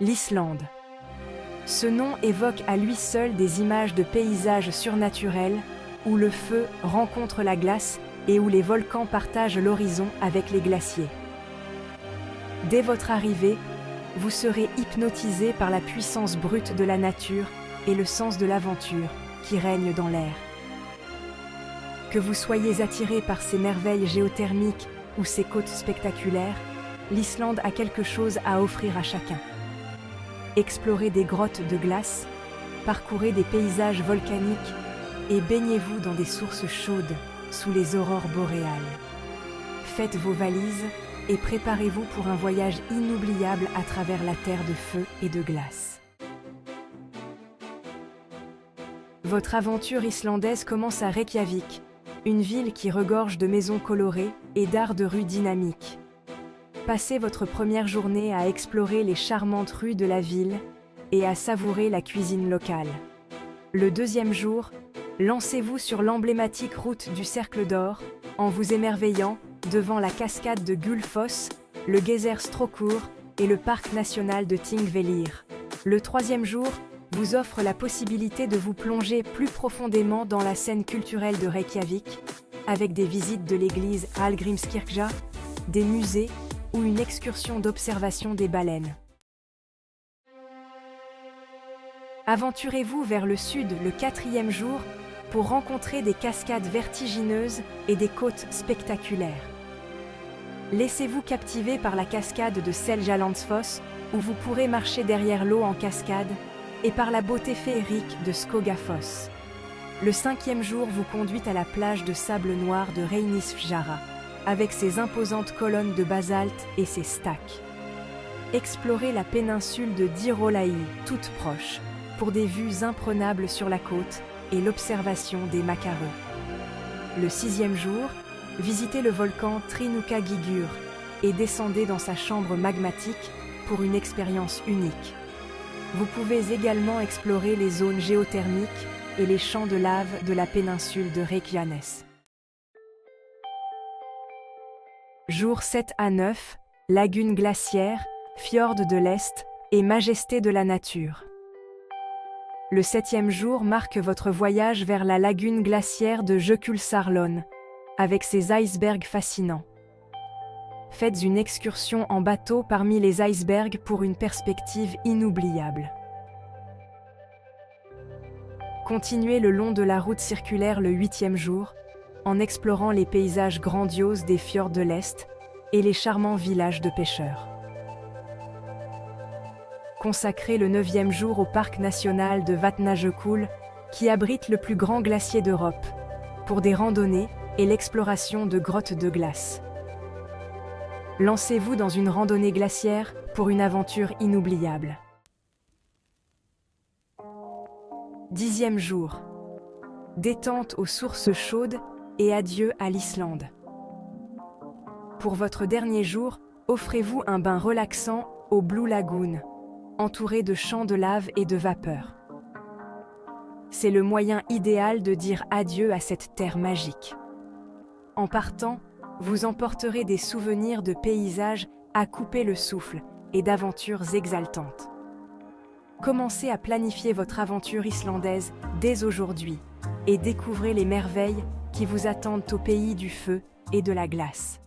L'Islande. Ce nom évoque à lui seul des images de paysages surnaturels où le feu rencontre la glace et où les volcans partagent l'horizon avec les glaciers. Dès votre arrivée, vous serez hypnotisé par la puissance brute de la nature et le sens de l'aventure qui règne dans l'air. Que vous soyez attiré par ses merveilles géothermiques ou ses côtes spectaculaires, l'Islande a quelque chose à offrir à chacun. Explorez des grottes de glace, parcourez des paysages volcaniques et baignez-vous dans des sources chaudes sous les aurores boréales. Faites vos valises et préparez-vous pour un voyage inoubliable à travers la terre de feu et de glace. Votre aventure islandaise commence à Reykjavik, une ville qui regorge de maisons colorées et d'art de rue dynamiques. Passez votre première journée à explorer les charmantes rues de la ville et à savourer la cuisine locale. Le deuxième jour, lancez-vous sur l'emblématique route du Cercle d'Or en vous émerveillant devant la cascade de Gullfoss, le geyser Strókur et le parc national de Thingvellir. Le troisième jour vous offre la possibilité de vous plonger plus profondément dans la scène culturelle de Reykjavik avec des visites de l'église Hallgrímskirkja, des musées ou une excursion d'observation des baleines. Aventurez-vous vers le sud le quatrième jour pour rencontrer des cascades vertigineuses et des côtes spectaculaires. Laissez-vous captiver par la cascade de Seljalandsfoss où vous pourrez marcher derrière l'eau en cascade et par la beauté féerique de Skogafoss. Le cinquième jour vous conduit à la plage de sable noir de Reynisfjara, avec ses imposantes colonnes de basalte et ses stacks. Explorez la péninsule de Dyrhólaey, toute proche, pour des vues imprenables sur la côte et l'observation des macareux. Le sixième jour, visitez le volcan Trinukagígur et descendez dans sa chambre magmatique pour une expérience unique. Vous pouvez également explorer les zones géothermiques et les champs de lave de la péninsule de Reykjanes. Jours 7 à 9, lagune glaciaire, fjord de l'Est et majesté de la nature. Le septième jour marque votre voyage vers la lagune glaciaire de Jökulsárlón, avec ses icebergs fascinants. Faites une excursion en bateau parmi les icebergs pour une perspective inoubliable. Continuez le long de la route circulaire le huitième jour, en explorant les paysages grandioses des fjords de l'Est et les charmants villages de pêcheurs. Consacrez le neuvième jour au parc national de Vatnajökull, qui abrite le plus grand glacier d'Europe, pour des randonnées et l'exploration de grottes de glace. Lancez-vous dans une randonnée glaciaire pour une aventure inoubliable. Dixième jour. Détente aux sources chaudes et adieu à l'Islande. Pour votre dernier jour, offrez-vous un bain relaxant au Blue Lagoon, entouré de champs de lave et de vapeur. C'est le moyen idéal de dire adieu à cette terre magique. En partant, vous emporterez des souvenirs de paysages à couper le souffle et d'aventures exaltantes. Commencez à planifier votre aventure islandaise dès aujourd'hui et découvrez les merveilles qui vous attendent au pays du feu et de la glace.